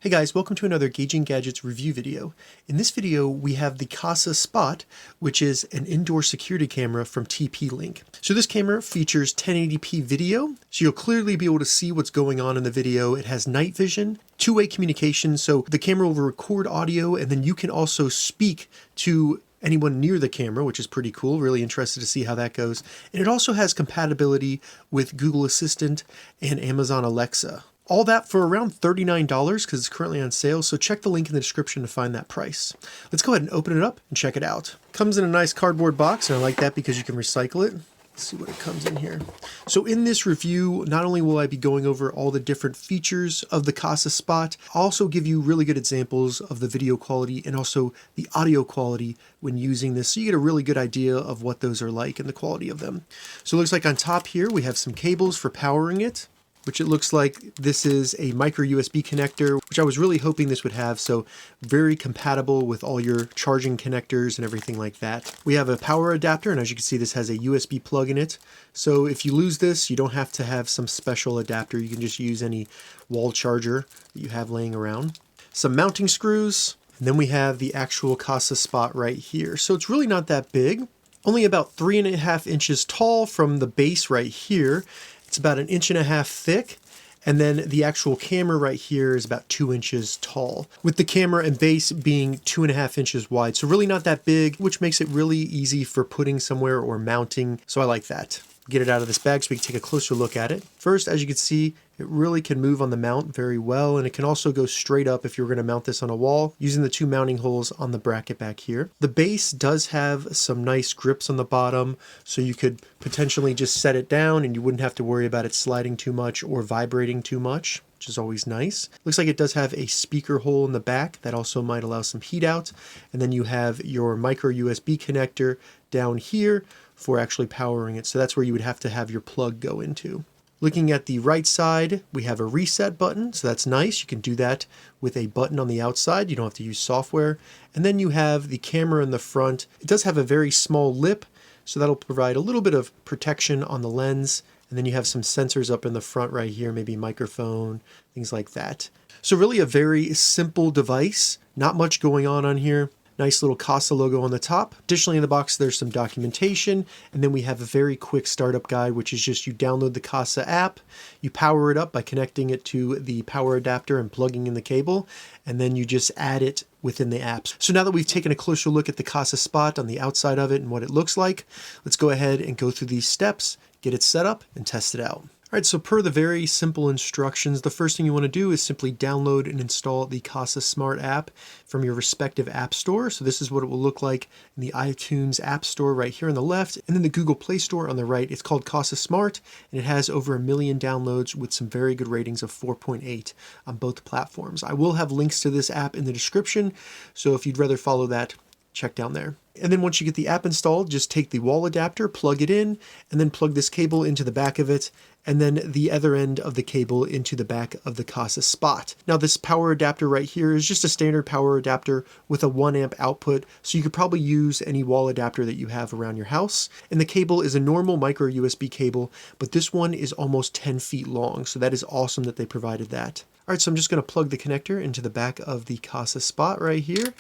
Hey guys, welcome to another Gauging Gadgets review video. In this video, we have the Kasa Smart, which is an indoor security camera from TP-Link. So this camera features 1080p video, so you'll clearly be able to see what's going on in the video. It has night vision, two-way communication, so the camera will record audio, and then you can also speak to anyone near the camera, which is pretty cool. Really interested to see how that goes. And it also has compatibility with Google Assistant and Amazon Alexa. All that for around $39 because it's currently on sale, so check the link in the description to find that price. Let's go ahead and open it up and check it out. Comes in a nice cardboard box, and I like that because you can recycle it. Let's see what it comes in here. So in this review, not only will I be going over all the different features of the Kasa Smart, I'll also give you really good examples of the video quality and also the audio quality when using this, so you get a really good idea of what those are like and the quality of them. So it looks like on top here we have some cables for powering it, which it looks like this is a micro USB connector, which I was really hoping this would have, so very compatible with all your charging connectors and everything like that. We have a power adapter, and as you can see, this has a USB plug in it. So if you lose this, you don't have to have some special adapter. You can just use any wall charger that you have laying around. Some mounting screws, and then we have the actual Kasa Smart right here. So it's really not that big, only about 3.5 inches tall from the base right here. It's about 1.5 inches thick, and then the actual camera right here is about 2 inches tall, with the camera and base being 2.5 inches wide. So really not that big, which makes it really easy for putting somewhere or mounting. So I like that. Get it out of this bag so we can take a closer look at it. First, as you can see, it really can move on the mount very well, and it can also go straight up if you're going to mount this on a wall using the two mounting holes on the bracket back here. The base does have some nice grips on the bottom, so you could potentially just set it down and you wouldn't have to worry about it sliding too much or vibrating too much, which is always nice. Looks like it does have a speaker hole in the back that also might allow some heat out, and then you have your micro USB connector down here for actually powering it. So that's where you would have to have your plug go into. Looking at the right side, we have a reset button, so that's nice. You can do that with a button on the outside. You don't have to use software. And then you have the camera in the front. It does have a very small lip, so that'll provide a little bit of protection on the lens. And then you have some sensors up in the front right here, maybe microphone, things like that. So really a very simple device, not much going on here. Nice little Kasa logo on the top. Additionally, in the box, there's some documentation, and then we have a very quick startup guide, which is just you download the Kasa app, you power it up by connecting it to the power adapter and plugging in the cable, and then you just add it within the apps. So now that we've taken a closer look at the Kasa Smart on the outside of it and what it looks like, let's go ahead and go through these steps, get it set up, and test it out. All right, so per the very simple instructions, the first thing you want to do is simply download and install the Kasa Smart app from your respective app store. So this is what it will look like in the iTunes App Store right here on the left, and then the Google Play Store on the right. It's called Kasa Smart, and it has over 1 million downloads with some very good ratings of 4.8 on both platforms. I will have links to this app in the description, so if you'd rather follow that, check down there. And then once you get the app installed, just take the wall adapter, plug it in, and then plug this cable into the back of it, and then the other end of the cable into the back of the Kasa Smart. Now this power adapter right here is just a standard power adapter with a 1 amp output, so you could probably use any wall adapter that you have around your house. And the cable is a normal micro USB cable, but this one is almost 10 feet long, so that is awesome that they provided that. All right, so I'm just going to plug the connector into the back of the Kasa Smart right here.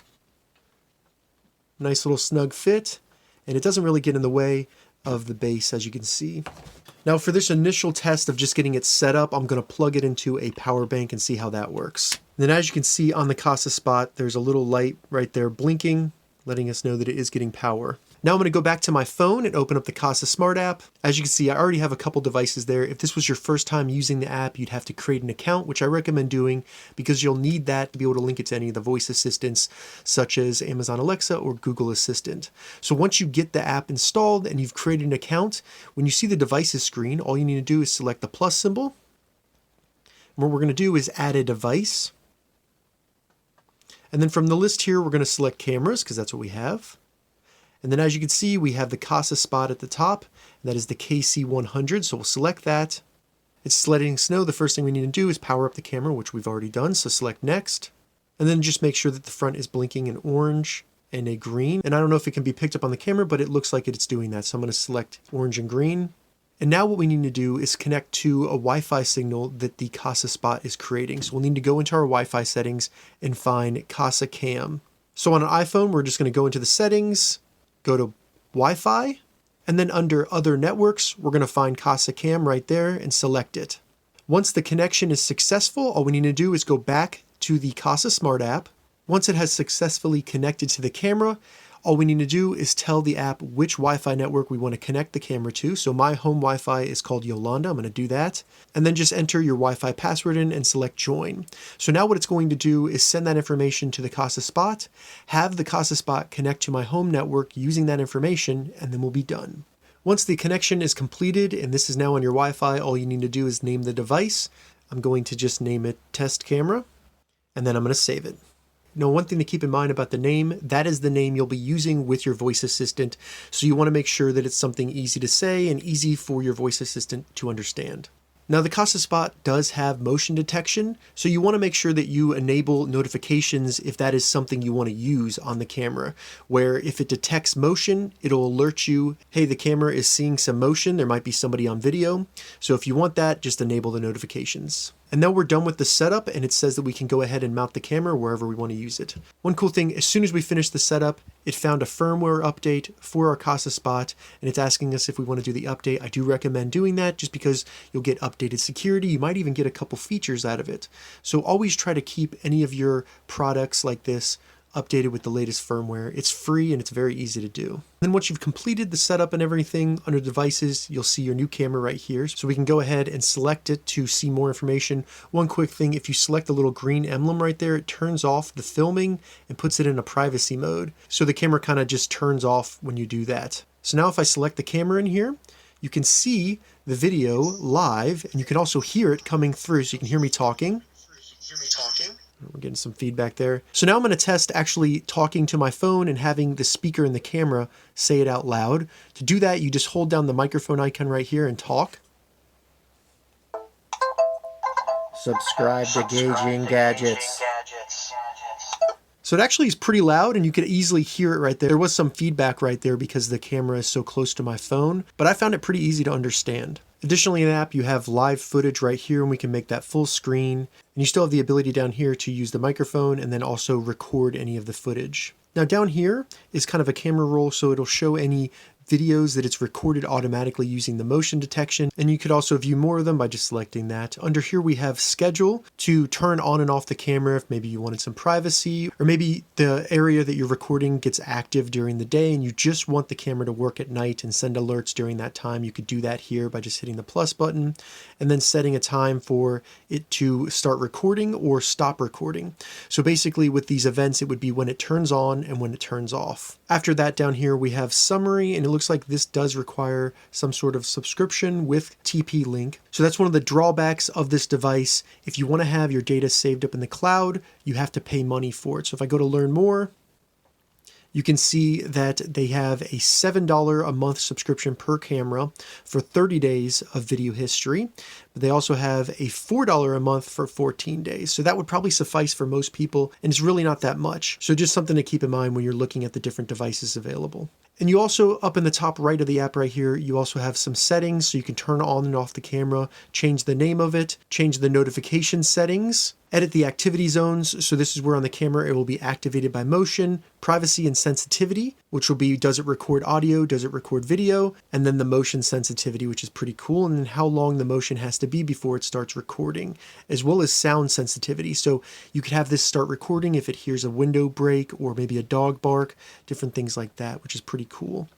Nice little snug fit, and it doesn't really get in the way of the base, as you can see. Now for this initial test of just getting it set up, I'm going to plug it into a power bank and see how that works. And then as you can see on the Kasa Smart, there's a little light right there blinking, letting us know that it is getting power. Now I'm going to go back to my phone and open up the Kasa Smart app. As you can see, I already have a couple devices there. If this was your first time using the app, you'd have to create an account, which I recommend doing because you'll need that to be able to link it to any of the voice assistants, such as Amazon Alexa or Google Assistant. So once you get the app installed and you've created an account, when you see the devices screen, all you need to do is select the plus symbol. And what we're going to do is add a device. And then from the list here, we're going to select cameras because that's what we have. And then as you can see, we have the Kasa Smart at the top. That is the KC100, so we'll select that. It's letting us know the first thing we need to do is power up the camera, which we've already done, so select next. And then just make sure that the front is blinking in orange and a green. And I don't know if it can be picked up on the camera, but it looks like it's doing that. So I'm going to select orange and green. And now what we need to do is connect to a Wi-Fi signal that the Kasa Spot is creating. So we'll need to go into our Wi-Fi settings and find Kasa Cam. So on an iPhone, we're just going to go into the settings, go to Wi-Fi, and then under Other Networks, we're going to find Kasa Cam right there and select it. Once the connection is successful, all we need to do is go back to the Kasa Smart app. Once it has successfully connected to the camera, all we need to do is tell the app which Wi-Fi network we want to connect the camera to. So my home Wi-Fi is called Yolanda. I'm going to do that. And then just enter your Wi-Fi password in and select join. So now what it's going to do is send that information to the Kasa Spot, have the Kasa Spot connect to my home network using that information, and then we'll be done. Once the connection is completed, and this is now on your Wi-Fi, all you need to do is name the device. I'm going to just name it test camera, and then I'm going to save it. Now, one thing to keep in mind about the name, that is the name you'll be using with your voice assistant. So you want to make sure that it's something easy to say and easy for your voice assistant to understand. Now, the Kasa Spot does have motion detection, so you want to make sure that you enable notifications if that is something you want to use on the camera, where if it detects motion, it'll alert you, hey, the camera is seeing some motion, there might be somebody on video. So if you want that, just enable the notifications. And now we're done with the setup, and it says that we can go ahead and mount the camera wherever we want to use it. One cool thing, as soon as we finish the setup, it found a firmware update for our Kasa Spot, and it's asking us if we want to do the update. I do recommend doing that just because you'll get updated security. You might even get a couple features out of it. So always try to keep any of your products like this updated with the latest firmware. It's free and it's very easy to do. Then once you've completed the setup and everything, under devices, you'll see your new camera right here. So we can go ahead and select it to see more information. One quick thing, if you select the little green emblem right there, it turns off the filming and puts it in a privacy mode. So the camera kind of just turns off when you do that. So now if I select the camera in here, you can see the video live, and you can also hear it coming through. So you can hear me talking. We're getting some feedback there. So now I'm going to test actually talking to my phone and having the speaker in the camera say it out loud. To do that, you just hold down the microphone icon right here and talk. Subscribe to Gauging Gadgets. So it actually is pretty loud, and you could easily hear it right there. There was some feedback right there because the camera is so close to my phone, but I found it pretty easy to understand. Additionally, in the app, you have live footage right here, and we can make that full screen. And you still have the ability down here to use the microphone and then also record any of the footage. Now down here is kind of a camera roll, so it'll show any videos that it's recorded automatically using the motion detection, and you could also view more of them by just selecting that. Under here we have schedule to turn on and off the camera if maybe you wanted some privacy, or maybe the area that you're recording gets active during the day and you just want the camera to work at night and send alerts during that time. You could do that here by just hitting the plus button and then setting a time for it to start recording or stop recording. So basically with these events, it would be when it turns on and when it turns off. After that, down here we have summary, and it looks like this does require some sort of subscription with TP-Link. So that's one of the drawbacks of this device. If you want to have your data saved up in the cloud, you have to pay money for it. So if I go to learn more, you can see that they have a $7 a month subscription per camera for 30 days of video history. But they also have a $4 a month for 14 days. So that would probably suffice for most people, and it's really not that much. So just something to keep in mind when you're looking at the different devices available. And you also, up in the top right of the app right here, you also have some settings, so you can turn on and off the camera, change the name of it, change the notification settings, edit the activity zones. So this is where on the camera it will be activated by motion, privacy and sensitivity, which will be does it record audio, does it record video, and then the motion sensitivity, which is pretty cool, and then how long the motion has to be before it starts recording, as well as sound sensitivity. So you could have this start recording if it hears a window break or maybe a dog bark, different things like that, which is pretty cool.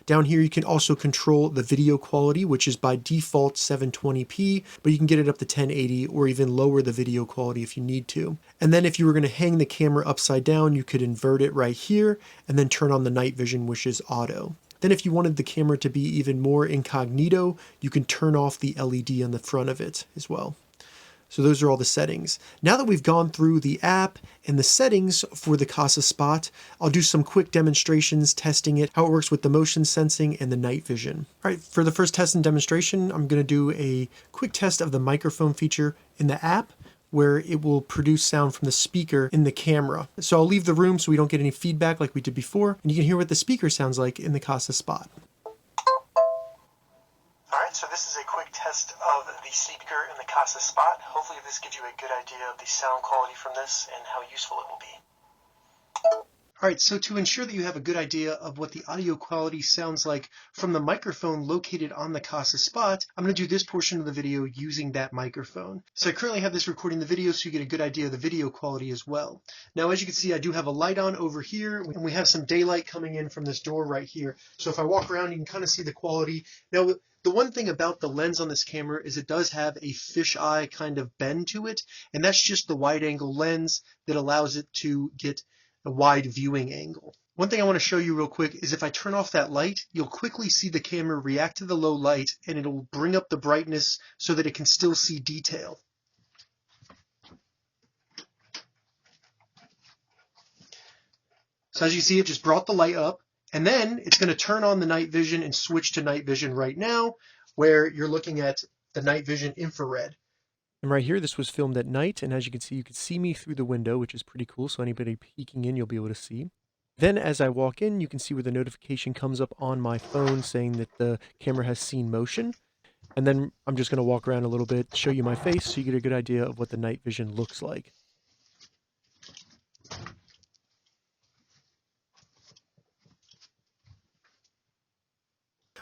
Down here you can also control the video quality, which is by default 720p, but you can get it up to 1080 or even lower the video quality if you need to. And then if you were going to hang the camera upside down, you could invert it right here and then turn on the night vision, which is auto. Then if you wanted the camera to be even more incognito, you can turn off the LED on the front of it as well. So those are all the settings. Now that we've gone through the app and the settings for the Kasa Spot, I'll do some quick demonstrations testing it, how it works with the motion sensing and the night vision. All right, for the first test and demonstration, I'm going to do a quick test of the microphone feature in the app, where it will produce sound from the speaker in the camera. So I'll leave the room so we don't get any feedback like we did before, and you can hear what the speaker sounds like in the Kasa Spot. Alright, Alright, so this is a quick test of the speaker in the Kasa Spot. Hopefully this gives you a good idea of the sound quality from this and how useful it will be. Alright, so to ensure that you have a good idea of what the audio quality sounds like from the microphone located on the Kasa Spot, I'm going to do this portion of the video using that microphone. So I currently have this recording the video so you get a good idea of the video quality as well. Now as you can see, I do have a light on over here, and we have some daylight coming in from this door right here. So if I walk around, you can kind of see the quality. Now the one thing about the lens on this camera is it does have a fisheye kind of bend to it, and that's just the wide angle lens that allows it to get a wide viewing angle. One thing I want to show you real quick is if I turn off that light, you'll quickly see the camera react to the low light, and it'll bring up the brightness so that it can still see detail. So as you see, it just brought the light up, and then it's going to turn on the night vision and switch to night vision right now, where you're looking at the night vision infrared. And right here, this was filmed at night, and as you can see me through the window, which is pretty cool, so anybody peeking in, you'll be able to see. Then as I walk in, you can see where the notification comes up on my phone saying that the camera has seen motion. And then I'm just going to walk around a little bit, show you my face, so you get a good idea of what the night vision looks like.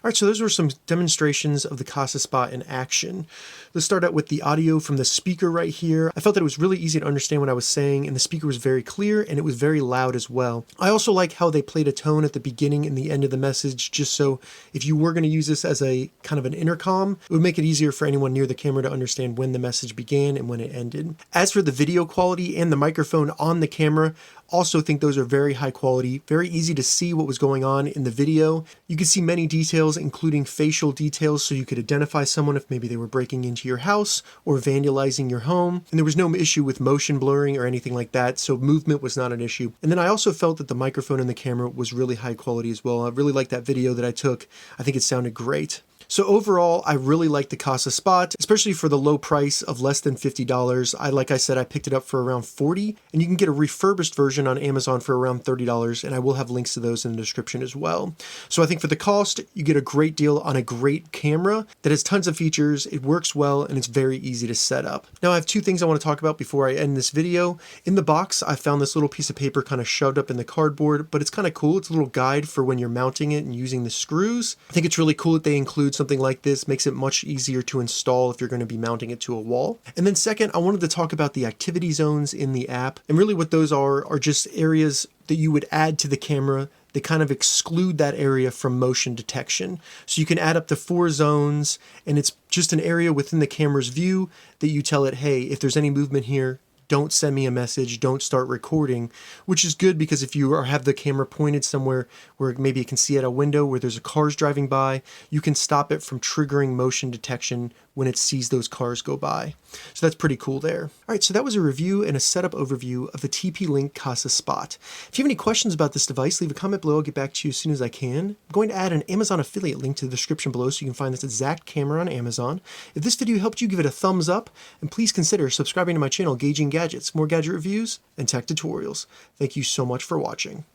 All right, so those were some demonstrations of the Kasa Spot in action. Let's start out with the audio from the speaker right here. I felt that it was really easy to understand what I was saying, and the speaker was very clear, and it was very loud as well. I also like how they played a tone at the beginning and the end of the message, just so if you were going to use this as a kind of an intercom, it would make it easier for anyone near the camera to understand when the message began and when it ended. As for the video quality and the microphone on the camera, also think those are very high quality, very easy to see what was going on in the video. You can see many details, including facial details, so you could identify someone if maybe they were breaking into your house or vandalizing your home. And there was no issue with motion blurring or anything like that, so movement was not an issue. And then I also felt that the microphone in the camera was really high quality as well. I really liked that video that I took. I think it sounded great. So overall, I really like the Kasa Spot, especially for the low price of less than $50. Like I said, I picked it up for around $40, and you can get a refurbished version on Amazon for around $30, and I will have links to those in the description as well. So I think for the cost, you get a great deal on a great camera that has tons of features, it works well, and it's very easy to set up. Now I have two things I want to talk about before I end this video. In the box, I found this little piece of paper kind of shoved up in the cardboard, but it's kind of cool. It's a little guide for when you're mounting it and using the screws. I think it's really cool that they include something like this. Makes it much easier to install if you're going to be mounting it to a wall. And then second, I wanted to talk about the activity zones in the app. And really what those are just areas that you would add to the camera that kind of exclude that area from motion detection. So you can add up to 4 zones, and it's just an area within the camera's view that you tell it, hey, if there's any movement here, don't send me a message, don't start recording, which is good because if you have the camera pointed somewhere where maybe it can see at a window where there's cars driving by, you can stop it from triggering motion detection when it sees those cars go by. So that's pretty cool there. All right, so that was a review and a setup overview of the TP-Link Kasa Spot. If you have any questions about this device, leave a comment below. I'll get back to you as soon as I can. I'm going to add an Amazon affiliate link to the description below so you can find this exact camera on Amazon. If this video helped you, give it a thumbs up, and please consider subscribing to my channel, Gauging Gadgets, more gadget reviews and tech tutorials. Thank you so much for watching.